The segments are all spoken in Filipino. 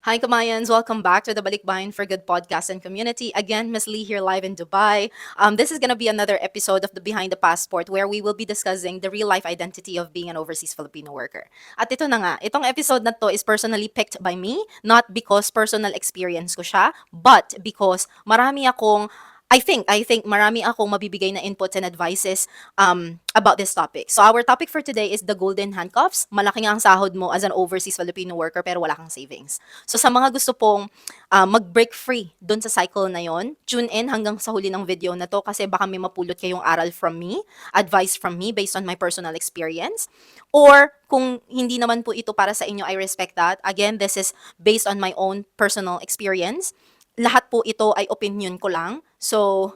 Hi, Kamayans. Welcome back to the Balikbayan for Good podcast and community. Again, Miss Lee here live in Dubai. This is going to be another episode of the Behind the Passport where we will be discussing the real life identity of being an overseas Filipino worker. At ito na nga, itong episode na to is personally picked by me, not because personal experience ko siya, but because marami akong I think marami akong mabibigay na inputs and advices about this topic. So our topic for today is the golden handcuffs. Malaki nga ang sahod mo as an overseas Filipino worker pero wala kang savings. So sa mga gusto pong mag-break free doon sa cycle na yon, tune in hanggang sa huli ng video na to kasi baka may mapulot kayong aral from me, advice from me based on my personal experience. Or kung hindi naman po ito para sa inyo, I respect that. Again, this is based on my own personal experience. Lahat po ito ay opinion ko lang. So,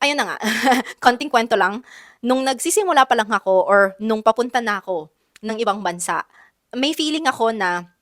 ayun na nga, konting kwento lang. Nung nagsisimula pa lang ako or nung papunta na ako ng ibang bansa, may feeling ako na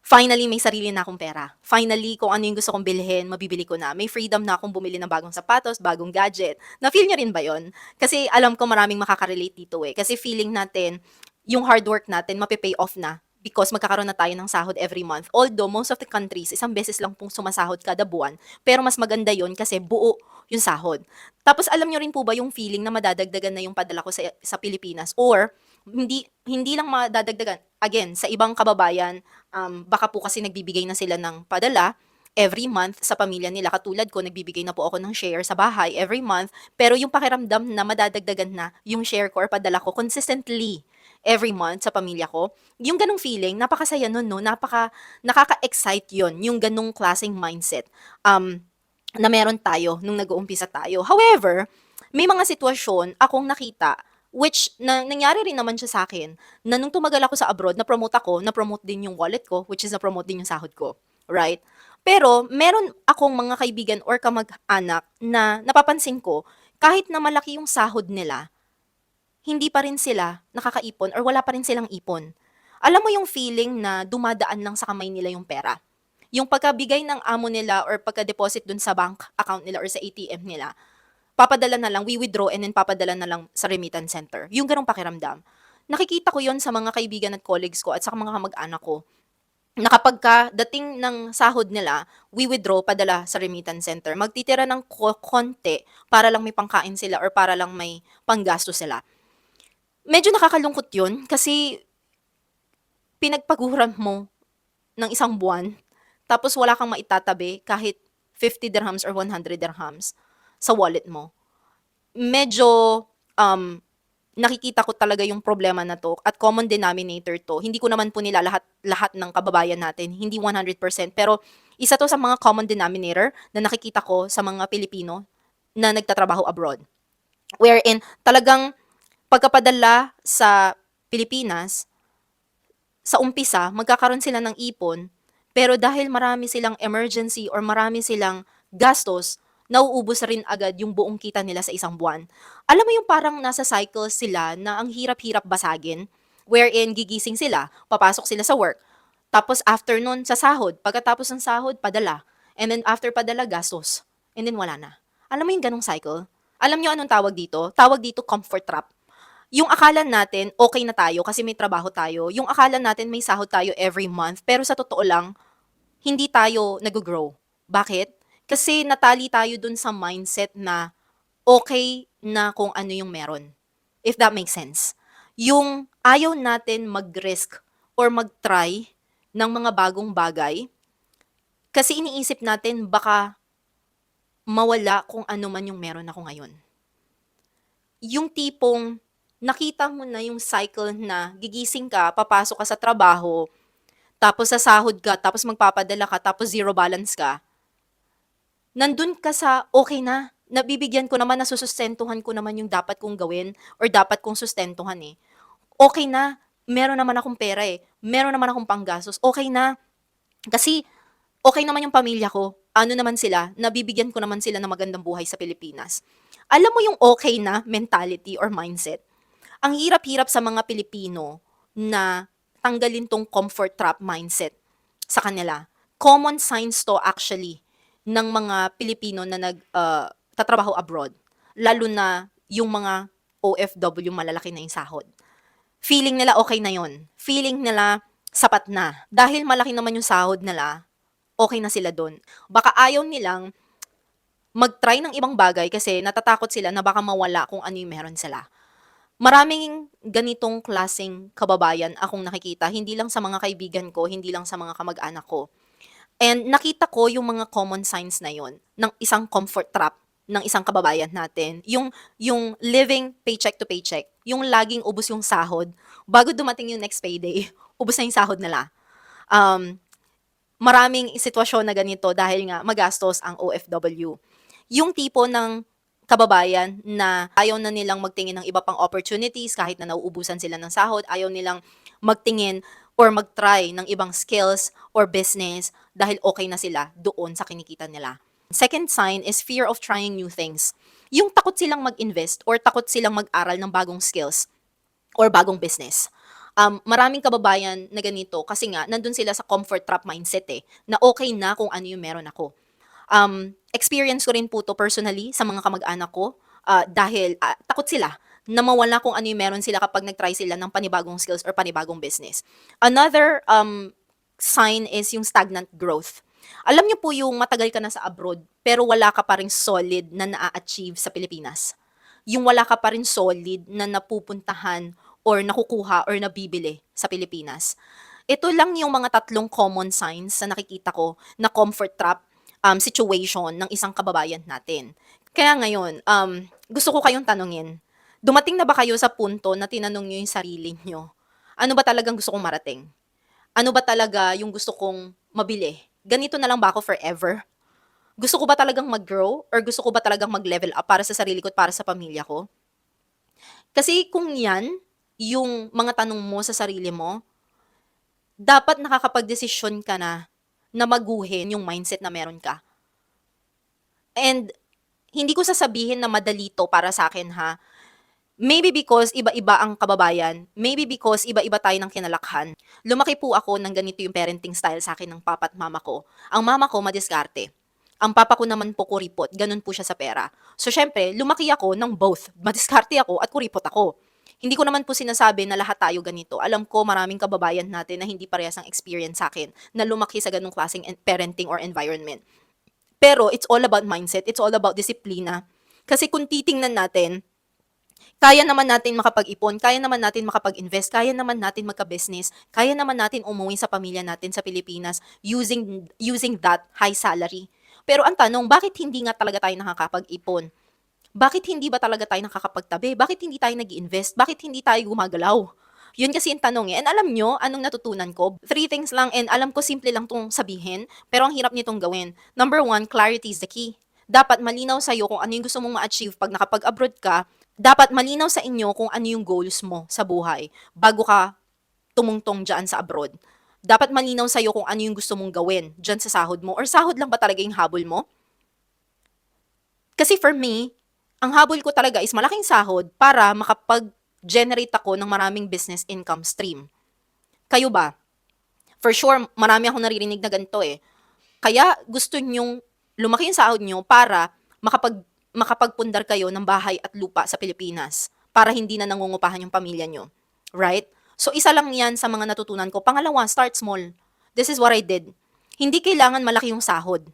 finally may sarili na akong pera. Finally, kung ano yung gusto kong bilhin, mabibili ko na. May freedom na akong bumili ng bagong sapatos, bagong gadget. Na-feel nyo rin ba yon? Kasi alam ko maraming makaka-relate dito eh. Kasi feeling natin, yung hard work natin, mapipay off na because magkakaroon na tayo ng sahod every month. Although, most of the countries, isang beses lang pong sumasahod kada buwan. Pero mas maganda yon kasi buo yung sahod. Tapos, alam nyo rin po ba yung feeling na madadagdagan na yung padala ko sa Pilipinas? Or, hindi lang madadagdagan. Again, sa ibang kababayan, baka po kasi nagbibigay na sila ng padala every month sa pamilya nila. Katulad ko, nagbibigay na po ako ng share sa bahay every month. Pero yung pakiramdam na madadagdagan na yung share ko or padala ko consistently every month sa pamilya ko, yung ganong feeling, napakasaya nun, no? Nakaka-excite yon yung ganong klaseng mindset na meron tayo nung nag-uumpisa tayo. However, may mga sitwasyon akong nakita which nangyari rin naman siya sa akin na nung tumagal ako sa abroad, na-promote din yung wallet ko, which is na-promote din yung sahod ko, right? Pero meron akong mga kaibigan or kamag-anak na napapansin ko, kahit na malaki yung sahod nila, hindi pa rin sila nakakaipon or wala pa rin silang ipon. Alam mo yung feeling na dumadaan lang sa kamay nila yung pera? Yung pagkabigay ng amo nila or pagka-deposit dun sa bank account nila or sa ATM nila, papadala na lang, we withdraw and then papadala na lang sa remittance center. Yung ganong pakiramdam. Nakikita ko yon sa mga kaibigan at colleagues ko at sa mga kamag-anak ko na kapag dating ng sahod nila, we withdraw padala sa remittance center. Magtitira ng konti para lang may pangkain sila or para lang may panggasto sila. Medyo nakakalungkot yun kasi pinagpaguran mo ng isang buwan tapos wala kang maitatabi kahit 50 dirhams or 100 dirhams sa wallet mo. Medyo nakikita ko talaga yung problema na to at common denominator to. Hindi ko naman po nila lahat ng kababayan natin, hindi 100%, pero isa to sa mga common denominator na nakikita ko sa mga Pilipino na nagtatrabaho abroad. Wherein talagang pagkapadala sa Pilipinas, sa umpisa, magkakaroon sila ng ipon, pero dahil marami silang emergency or marami silang gastos, nauubos rin agad yung buong kita nila sa isang buwan. Alam mo yung parang nasa cycle sila na ang hirap-hirap basagin, wherein gigising sila, papasok sila sa work, tapos after nun, sa sahod, pagkatapos ng sahod, padala, and then after padala, gastos, and then wala na. Alam mo yung ganong cycle? Alam nyo anong tawag dito? Tawag dito comfort trap. Yung akala natin okay na tayo kasi may trabaho tayo, yung akala natin may sahod tayo every month, pero sa totoo lang, hindi tayo nag-grow. Bakit? Kasi natali tayo dun sa mindset na okay na kung ano yung meron. If that makes sense. Yung ayaw natin mag-risk or mag-try ng mga bagong bagay kasi iniisip natin baka mawala kung ano man yung meron ako ngayon. Yung tipong nakita mo na yung cycle na gigising ka, papasok ka sa trabaho, tapos sasahod ka, tapos magpapadala ka, tapos zero balance ka, nandun ka sa okay na, nabibigyan ko naman, nasusustentuhan ko naman yung dapat kong gawin or dapat kong sustentuhan eh. Okay na, meron naman akong pera eh, meron naman akong panggastos, okay na. Kasi okay naman yung pamilya ko, ano naman sila, nabibigyan ko naman sila ng magandang buhay sa Pilipinas. Alam mo yung okay na mentality or mindset, ang hirap-hirap sa mga Pilipino na tanggalin tong comfort trap mindset sa kanila. Common signs to actually ng mga Pilipino na tatrabaho abroad. Lalo na yung mga OFW, malalaki na yung sahod. Feeling nila okay na yon. Feeling nila sapat na. Dahil malaki naman yung sahod nila, okay na sila dun. Baka ayaw nilang mag-try ng ibang bagay kasi natatakot sila na baka mawala kung ano yung meron sila. Maraming ganitong klaseng kababayan akong nakikita, hindi lang sa mga kaibigan ko, hindi lang sa mga kamag-anak ko. And nakita ko yung mga common signs na yon ng isang comfort trap ng isang kababayan natin. Yung living paycheck to paycheck, yung laging ubos yung sahod, bago dumating yung next payday, ubos na yung sahod nila. Um, Maraming sitwasyon na ganito dahil nga magastos ang OFW. Yung tipo ng kababayan na ayaw na nilang magtingin ng iba pang opportunities kahit na nauubusan sila ng sahod, ayaw nilang magtingin or mag-try ng ibang skills or business dahil okay na sila doon sa kinikita nila. Second sign is fear of trying new things. Yung takot silang mag-invest or takot silang mag-aral ng bagong skills or bagong business. Maraming kababayan na ganito kasi nga nandun sila sa comfort trap mindset na okay na kung ano yung meron ako. Experience ko rin po 'to personally sa mga kamag-anak ko, dahil, takot sila na mawala kung ano yung meron sila kapag nag-try sila ng panibagong skills or panibagong business. Another, sign is yung stagnant growth. Alam niyo po yung matagal ka na sa abroad, pero wala ka pa ring solid na naa-achieve sa Pilipinas. Yung wala ka pa rin solid na napupuntahan or nakukuha or nabibili sa Pilipinas. Ito lang yung mga tatlong common signs na nakikita ko na comfort trap situation ng isang kababayan natin. Kaya ngayon, gusto ko kayong tanungin, dumating na ba kayo sa punto na tinanong niyo yung sarili niyo, ano ba talagang gusto kong marating? Ano ba talaga yung gusto kong mabili? Ganito na lang ba ako forever? Gusto ko ba talagang mag-grow or gusto ko ba talagang mag-level up para sa sarili ko at para sa pamilya ko? Kasi kung yan, yung mga tanong mo sa sarili mo, dapat nakakapagdesisyon ka na na baguhin yung mindset na meron ka. And hindi ko sasabihin na madali 'to para sa'kin ha. Maybe because iba-iba ang kababayan, maybe because iba-iba tayo ng kinalakhan. Lumaki po ako ng ganito yung parenting style sa'kin ng papa at mama ko. Ang mama ko madiskarte, ang papa ko naman po kuripot, gano'n po siya sa pera. So siyempre lumaki ako ng both, madiskarte ako at kuripot ako. Hindi ko naman po sinasabi na lahat tayo ganito. Alam ko maraming kababayan natin na hindi parehas ang experience sa'kin na lumaki sa gano'ng klaseng parenting or environment. Pero it's all about mindset, it's all about disiplina. Kasi kung titingnan natin, kaya naman natin makapag-ipon, kaya naman natin makapag-invest, kaya naman natin magka-business, kaya naman natin umuwi sa pamilya natin sa Pilipinas using that high salary. Pero ang tanong, bakit hindi nga talaga tayo nakakapag-ipon? Bakit hindi ba talaga tayo nakakapagtabi? Bakit hindi tayo nag-iinvest? Bakit hindi tayo gumagalaw? Yun kasi yung tanong eh. And alam nyo, anong natutunan ko? Three things lang and alam ko simple lang tong sabihin, pero ang hirap nitong gawin. Number one, clarity is the key. Dapat malinaw sa'yo kung ano yung gusto mong ma-achieve pag nakapag-abroad ka. Dapat malinaw sa inyo kung ano yung goals mo sa buhay bago ka tumungtong dyan sa abroad. Dapat malinaw sa'yo kung ano yung gusto mong gawin dyan sa sahod mo or sahod lang ba talaga yung habol mo? Kasi for me, ang habol ko talaga is malaking sahod para makapag-generate ako ng maraming business income stream. Kayo ba? For sure, marami akong naririnig na ganito eh. Kaya gusto nyong lumaki yung sahod nyo para makapagpundar kayo ng bahay at lupa sa Pilipinas para hindi na nangungupahan yung pamilya nyo. Right? So, isa lang yan sa mga natutunan ko. Pangalawa, start small. This is what I did. Hindi kailangan malaki yung sahod.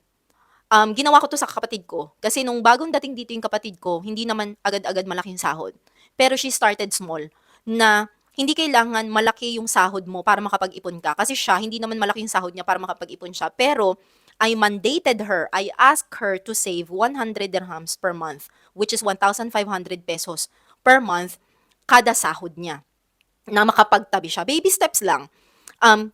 Ginawa ko 'to sa kapatid ko. Kasi nung bagong dating dito yung kapatid ko, hindi naman agad-agad malaking sahod. Pero she started small, na hindi kailangan malaki yung sahod mo para makapag-ipon ka. Kasi siya, hindi naman malaki yung sahod niya para makapag-ipon siya. Pero I mandated her, I asked her to save 100 dirhams per month, which is 1,500 pesos per month kada sahod niya na makapagtabi siya. Baby steps lang.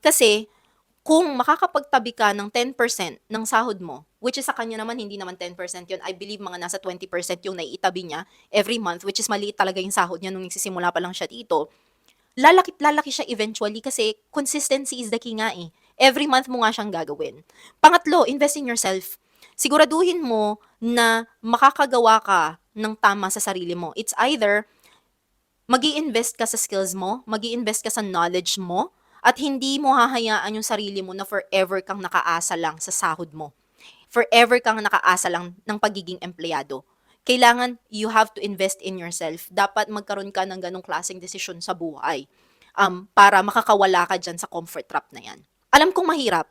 Kasi kung makakapagtabi ka ng 10% ng sahod mo, which is sa kanya naman hindi naman 10% yun, I believe mga nasa 20% yung naiitabi niya every month, which is maliit talaga yung sahod niya nung nagsisimula pa lang siya dito, lalaki siya eventually kasi consistency is the key nga eh. Every month mo nga siyang gagawin. Pangatlo, invest in yourself. Siguraduhin mo na makakagawa ka ng tama sa sarili mo. It's either mag-i-invest ka sa skills mo, mag-i-invest ka sa knowledge mo, at hindi mo hahayaan yung sarili mo na forever kang nakaasa lang sa sahod mo. Forever kang nakaasa lang ng pagiging empleyado. Kailangan you have to invest in yourself. Dapat magkaroon ka ng ganong klaseng desisyon sa buhay para makakawala ka dyan sa comfort trap na yan. Alam kong mahirap.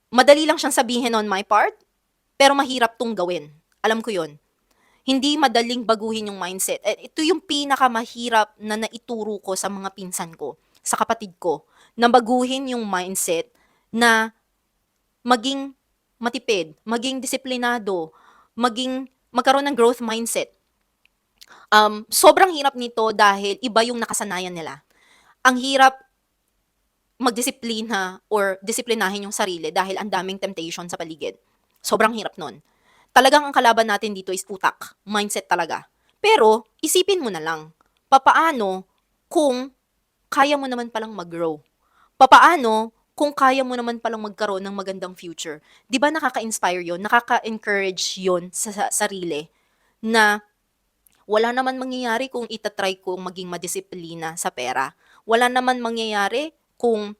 Madali lang siyang sabihin on my part, pero mahirap 'tong gawin. Alam ko 'yun. Hindi madaling baguhin yung mindset. Ito yung pinakamahirap na naituro ko sa mga pinsan ko, sa kapatid ko, na baguhin yung mindset na maging matipid, maging disiplinado, magkaroon ng growth mindset. Sobrang hirap nito dahil iba yung nakasanayan nila. Ang hirap magdisiplina or disiplinahin yung sarili dahil ang daming temptation sa paligid. Sobrang hirap nun. Talagang ang kalaban natin dito is utak, mindset talaga. Pero isipin mo na lang, papaano kung kaya mo naman palang mag-grow? Papaano kung kaya mo naman palang magkaroon ng magandang future? 'Di ba nakaka-inspire 'yon, nakaka-encourage 'yon sa sarili na wala naman mangyayari kung itatry kong maging madisiplina sa pera. Wala naman mangyayari kung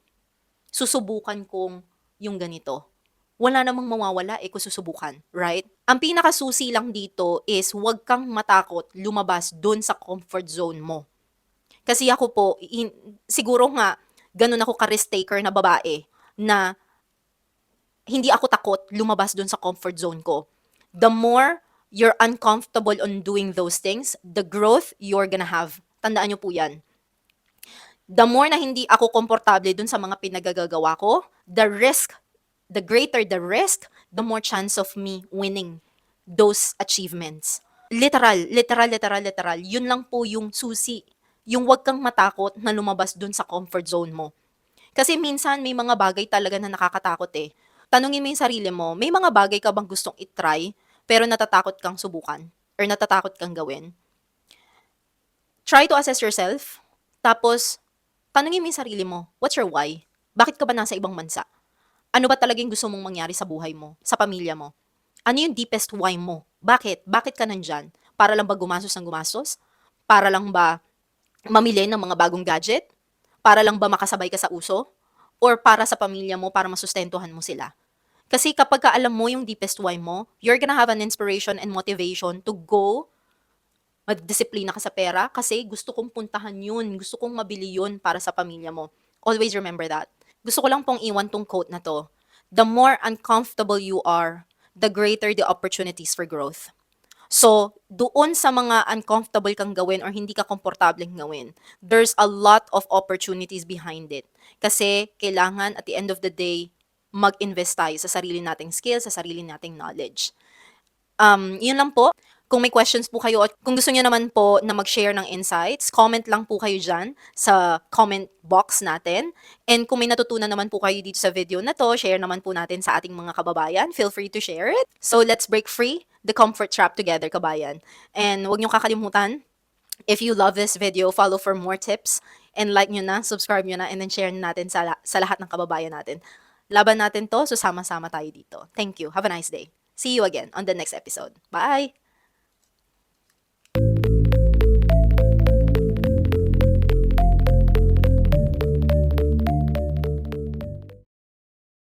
susubukan kong yung ganito. Wala namang mawawala kung susubukan, right? Ang pinakasusi lang dito is huwag kang matakot lumabas dun sa comfort zone mo. Kasi ako po, siguro nga, ganun ako ka-risk taker na babae na hindi ako takot lumabas dun sa comfort zone ko. The more you're uncomfortable on doing those things, the growth you're gonna have. Tandaan nyo po yan. The more na hindi ako komportable dun sa mga pinagagagawa ko, the greater the risk, the more chance of me winning those achievements. Literal, literal, literal, literal. Yun lang po yung susi. Yung wag kang matakot na lumabas dun sa comfort zone mo. Kasi minsan may mga bagay talaga na nakakatakot eh. Tanungin mo yung sarili mo, may mga bagay ka bang gustong itry pero natatakot kang subukan or natatakot kang gawin? Try to assess yourself. Tapos, tanungin mo yung sarili mo, what's your why? Bakit ka ba nasa ibang bansa? Ano ba talagang gusto mong mangyari sa buhay mo, sa pamilya mo? Ano yung deepest why mo? Bakit? Bakit ka nandyan? Para lang ba gumastos ng gumastos? Para lang ba mamili ng mga bagong gadget? Para lang ba makasabay ka sa uso? Or para sa pamilya mo, para masustentuhan mo sila? Kasi kapag ka alam mo yung deepest why mo, you're gonna have an inspiration and motivation to go magdisiplina ka sa pera kasi gusto kong puntahan yun, gusto kong mabili yun para sa pamilya mo. Always remember that. Gusto ko lang pong iwan tong quote na to. The more uncomfortable you are, the greater the opportunities for growth. So, doon sa mga uncomfortable kang gawin or hindi ka komportableng gawin, there's a lot of opportunities behind it. Kasi kailangan at the end of the day, mag-invest tayo sa sarili nating skills, sa sarili nating knowledge. Yun lang po. Kung may questions po kayo at kung gusto niyo naman po na mag-share ng insights, comment lang po kayo dyan sa comment box natin. And kung may natutunan naman po kayo dito sa video na to, share naman po natin sa ating mga kababayan. Feel free to share it. So let's break free the comfort trap together, kabayan. And huwag niyo kakalimutan, if you love this video, follow for more tips and like nyo na, subscribe nyo na, and then share natin sa lahat ng kababayan natin. Laban natin to, so sama-sama tayo dito. Thank you. Have a nice day. See you again on the next episode. Bye!